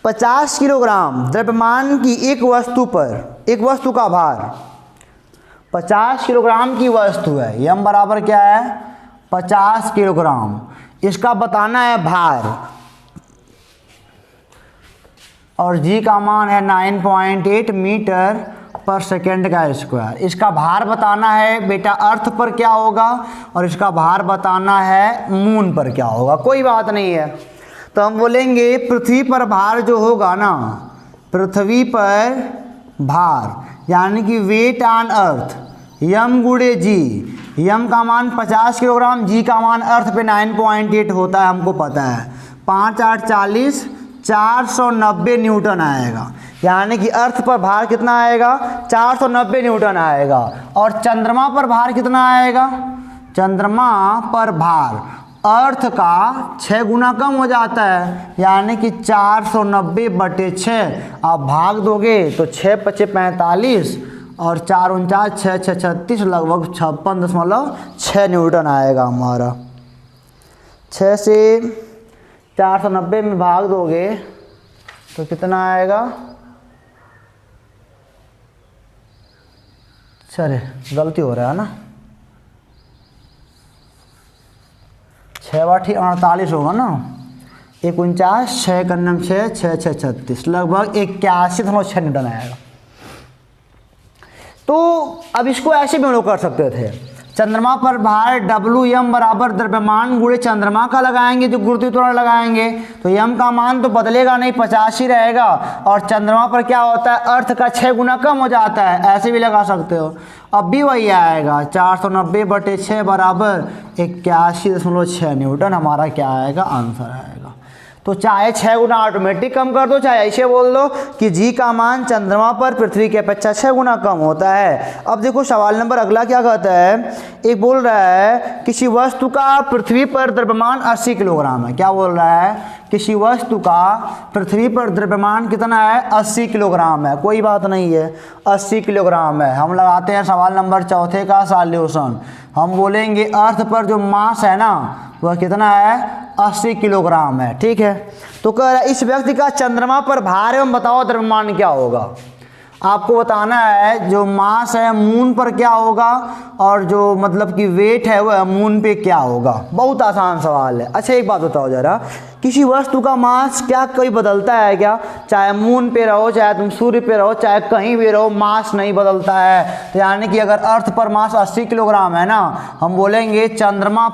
50 किलोग्राम द्रव्यमान की एक वस्तु पर, एक वस्तु का भार 50 किलोग्राम की वस्तु है, m बराबर क्या है, 50 किलोग्राम, इसका बताना है भार और g का मान है 9.8 मीटर पर सेकेंड का स्क्वायर। इसका भार बताना है बेटा अर्थ पर क्या होगा और इसका भार बताना है मून पर क्या होगा। कोई बात नहीं है, तो हम बोलेंगे पृथ्वी पर भार जो होगा ना, पृथ्वी पर भार यानी कि वेट ऑन अर्थ, m गुणे जी, m का मान 50 किलोग्राम, g का मान अर्थ पे 9.8 होता है, हमको पता है, 5 8 40, 490 न्यूटन आएगा। यानी कि अर्थ पर भार कितना आएगा, 490 न्यूटन आएगा। और चंद्रमा पर भार कितना आएगा, चंद्रमा पर भार अर्थ का 6 गुना कम हो जाता है, यानी कि 490/6 आप भाग दोगे तो 6 5 45 और 4 49 6 6 36 लगभग 56.6 न्यूटन आएगा हमारा। 6 से 490 में भाग दोगे तो कितना आएगा, चले गलती हो रहा है ना, 6 8 48 होगा ना, 49 6 कन्नम 6 6 6 36 लगभग 81.6 न्यूटन आएगा। तो अब इसको ऐसे भी हम लोग कर सकते थे, चंद्रमा पर भार Wm बराबर द्रव्यमान गुणे चंद्रमा का लगाएंगे, जो गुरुत्वीय त्वरण लगाएंगे तो m का मान तो बदलेगा नहीं, 50 ही रहेगा। और चंद्रमा पर क्या होता है, अर्थ का 6 गुना कम हो जाता है, ऐसे भी लगा सकते हो। अब भी वही आएगा, 490/6 बराबर 81.6 न्यूटन हमारा क्या आएगा, आंसर आएगा। तो चाहे 6 गुना ऑटोमेटिक कम कर दो, चाहे ऐसे बोल दो कि जी का मान चंद्रमा पर पृथ्वी के अपेक्षा 6 गुना कम होता है। अब देखो सवाल नंबर अगला क्या कहता है, एक बोल रहा है किसी वस्तु का पृथ्वी पर द्रव्यमान 80 किलोग्राम है। क्या बोल रहा है, किसी वस्तु का पृथ्वी पर द्रव्यमान कितना है, 80 किलोग्राम है, कोई बात नहीं है, 80 किलोग्राम है। हम लगाते हैं सवाल नंबर 4 का सॉल्यूशन। हम बोलेंगे अर्थ पर जो मास है ना वह कितना है, 80 किलोग्राम है। ठीक है, तो कह रहा है इस व्यक्ति का चंद्रमा पर भार एवं बताओ द्रव्यमान क्या होगा। आपको बताना है जो मास है मून पर क्या होगा और जो मतलब कि वेट है वह मून पे क्या होगा। बहुत आसान सवाल है। अच्छा एक बात बताओ जरा, किसी वस्तु का मास क्या कोई बदलता है क्या? चाहे मून पे रहो, चाहे तुम सूर्य पे रहो, चाहे कहीं भी रहो, मास नहीं बदलता है। तो यानी कि अगर अर्थ पर मास 80 किलोग्राम है ना, हम बोलेंगे चंद्रमा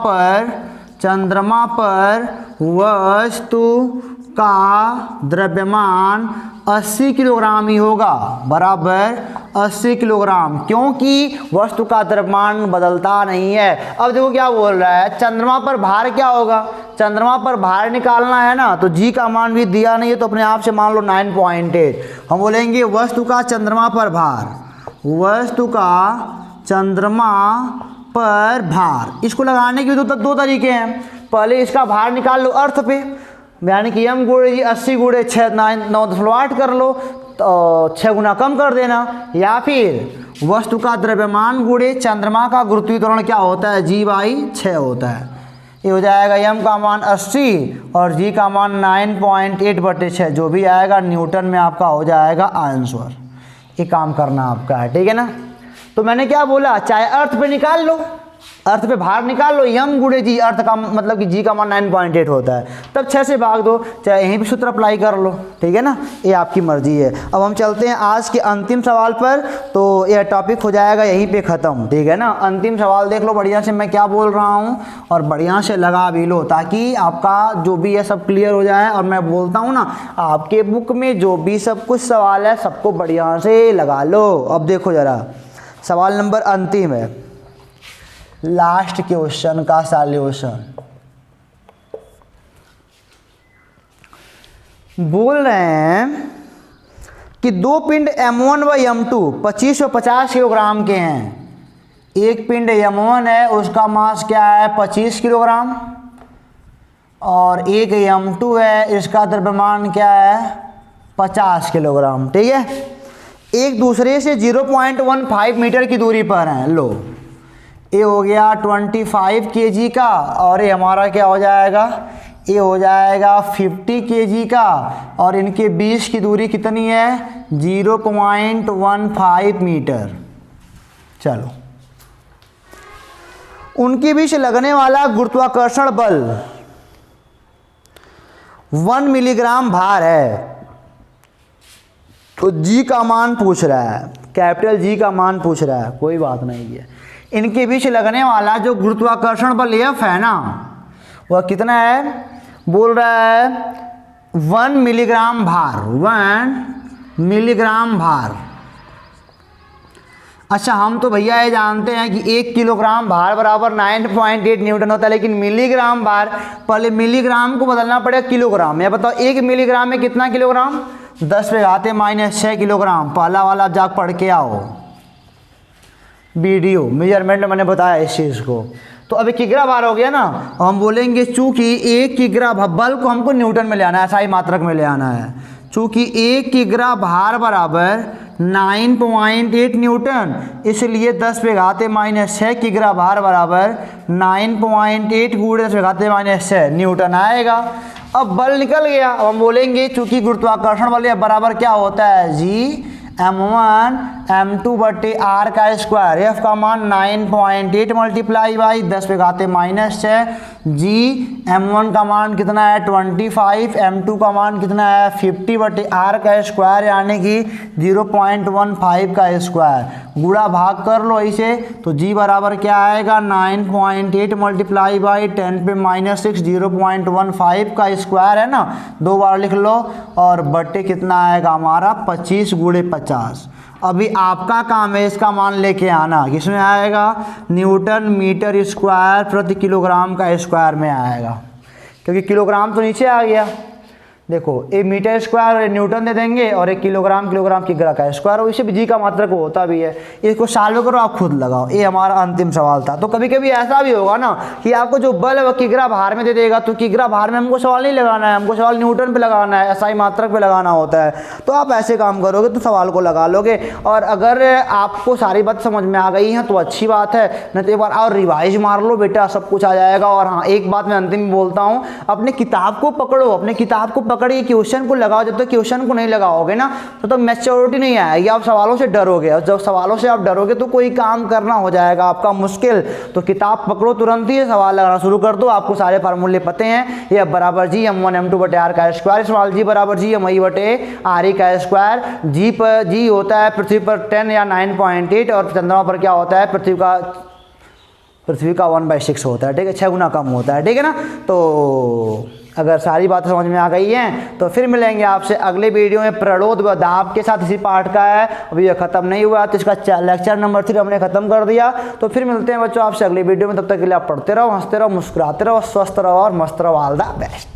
पर वस्तु का द्रव्यमान 80 किलोग्राम ही होगा, बराबर 80 किलोग्राम, क्योंकि वस्तु का द्रव्यमान बदलता नहीं है। अब देखो क्या बोल रहा है, चंद्रमा पर भार क्या होगा। चंद्रमा पर भार निकालना है ना, तो जी का मान भी दिया नहीं है तो अपने आप से मान लो 9.8। हम बोलेंगे वस्तु का चंद्रमा पर भार, वस्तु का चंद्रमा पर भार। इसको लगाने के दो तरीके हैं। पहले इसका भार निकाल लो अर्थ पे, यानी कि m गुणे जी 80 गुणे 6 9.8 कर लो, तो 6 गुना कम कर देना, या फिर वस्तु का द्रव्यमान गुणे चंद्रमा का गुरुत्वीकरण क्या होता है, g/6 होता है। ये हो जाएगा m का मान 80 और g का मान 9.8/6, जो भी आएगा न्यूटन में आपका हो जाएगा आंसर। ये काम करना आपका है, ठीक है ना। तो मैंने क्या बोला, चाहे अर्थ पे निकाल लो, अर्थ पे भार निकाल लो, m गुणे जी, अर्थ का मतलब कि g का मान 9.8 होता है, तब 6 से भाग दो, चाहे यहीं पे सूत्र अप्लाई कर लो, ठीक है ना। ये आपकी मर्जी है। अब हम चलते हैं आज के अंतिम सवाल पर, तो यह टॉपिक हो जाएगा यहीं पे ख़त्म, ठीक है ना। अंतिम सवाल देख लो बढ़िया से मैं क्या बोल रहा हूँ और बढ़िया से लगा भी लो, ताकि आपका जो भी है सब क्लियर हो जाए। और मैं बोलता हूँ ना, आपके बुक में जो भी सब कुछ सवाल है सबको बढ़िया से लगा लो। अब देखो ज़रा, सवाल नंबर अंतिम है, लास्ट क्वेश्चन का सॉल्यूशन। बोल रहे हैं कि दो पिंड m1 व m2 25 व 50 किलोग्राम के हैं। एक पिंड m1 है, उसका मास क्या है, 25 किलोग्राम, और एक m2 है, इसका द्रव्यमान क्या है, 50 किलोग्राम, ठीक है। एक दूसरे से 0.15 मीटर की दूरी पर हैं। लो, ये हो गया 25 kg का, और ये हमारा क्या हो जाएगा, ये हो जाएगा 50 kg का, और इनके बीच की दूरी कितनी है, 0.15 मीटर। चलो, उनके बीच लगने वाला गुरुत्वाकर्षण बल 1 मिलीग्राम भार है। तो जी का मान पूछ रहा है, कैपिटल जी का मान पूछ रहा है, कोई बात नहीं है। इनके बीच लगने वाला जो गुरुत्वाकर्षण बल F है ना, वह कितना है, बोल रहा है 1 मिलीग्राम भार, 1 मिलीग्राम भार। अच्छा, हम तो भैया ये जानते हैं कि 1 किलोग्राम भार बराबर 9.8 न्यूटन होता है, लेकिन मिलीग्राम भार, पहले मिलीग्राम को बदलना पड़ेगा किलोग्राम में। बताओ 1 मिलीग्राम में कितना किलोग्राम, 10⁻⁻6 किलोग्राम। पहला वाला आप जा पढ़ के आओ, वीडियो मेजरमेंट में मैंने बताया इस चीज़ को। तो अभी किग्रा भार हो गया ना, हम बोलेंगे चूंकि 1 किग्रा बल को हमको न्यूटन में ले आना है, SI मात्रक में ले आना है। चूंकि 1 किग्रा भार बराबर 9.8 न्यूटन, इसलिए 10⁻⁻6 किग्रा भार बराबर 9.8 गुणे 10⁻⁻6 न्यूटन आएगा। अब बल निकल गया। अब हम बोलेंगे चूंकि गुरुत्वाकर्षण बल बराबर क्या होता है, जी m1 m2/r का स्क्वायर। F का मान 9.8 मल्टीप्लाई बाई 10⁻⁻6, जी m1 का मान कितना है 25, m2 का मान कितना है 50/r का स्क्वायर, यानी कि 0.15 का स्क्वायर। गुणा भाग कर लो इसे, तो जी बराबर क्या आएगा, 9.8 मल्टीप्लाई बाई 10⁻⁻6, 0.15 का स्क्वायर है ना, 2 बार लिख लो, और बट्टे कितना आएगा हमारा 25 गुणे 50। अभी आपका काम है इसका मान लेके आना, किसमें आएगा, न्यूटन मीटर स्क्वायर प्रति किलोग्राम का स्क्वायर में आएगा, क्योंकि किलोग्राम तो नीचे आ गया। देखो ए मीटर स्क्वायर न्यूटन दे देंगे और 1 किलोग्राम किग्रा का स्क्वायर, और इसे भी जी का मात्रक होता भी है। इसको सॉल्व करो, आप खुद लगाओ। ये हमारा अंतिम सवाल था। तो कभी कभी ऐसा भी होगा ना कि आपको जो बल है वो किग्रा भार में दे देगा, तो किग्रा भार में हमको सवाल नहीं लगाना है, हमको सवाल न्यूटन पे लगाना है, एसआई मात्रक पे लगाना होता है। तो आप ऐसे काम करोगे तो सवाल को लगा लोगे। और अगर आपको सारी बात समझ में आ गई है तो अच्छी बात है, नहीं तो एक बार और रिवाइज मार लो बेटा, सब कुछ आ जाएगा। और हाँ, एक बात मैं अंतिम में बोलता हूँ, अपने किताब को पकड़ो, अपने किताब को पकड़िए, क्वेश्चन को लगाओ। जब तक क्वेश्चन को नहीं लगाओगे ना तो मैच्योरिटी नहीं आएगी, आप सवालों से डरोगे, और जब सवालों से आप डरोगे तो कोई काम करना हो जाएगा आपका मुश्किल। तो किताब पकड़ो, तुरंत ही सवाल लगाना शुरू कर दो। आपको सारे फार्मूले पते हैं, ये बराबर जी m1 m2 बटे r का स्क्वायर, स्मॉल जी बराबर जी mi बटे r का स्क्वायर। जी पर जी होता है पृथ्वी पर 10 या 9.8, और चंद्रमा पर क्या होता है, पृथ्वी का 1/6 होता है, ठीक है, 6 गुना कम होता है, ठीक है ना। तो अगर सारी बातें समझ में आ गई हैं तो फिर मिलेंगे आपसे अगले वीडियो में प्रणोद व दाब के साथ। इसी पार्ट का है, अभी ये खत्म नहीं हुआ, तो इसका लेक्चर नंबर 3 हमने खत्म कर दिया। तो फिर मिलते हैं बच्चों आपसे अगले वीडियो में। तब तक के लिए आप पढ़ते रहो, हंसते रहो, मुस्कुराते रहो, स्वस्थ रहो और मस्त रहो। All the best.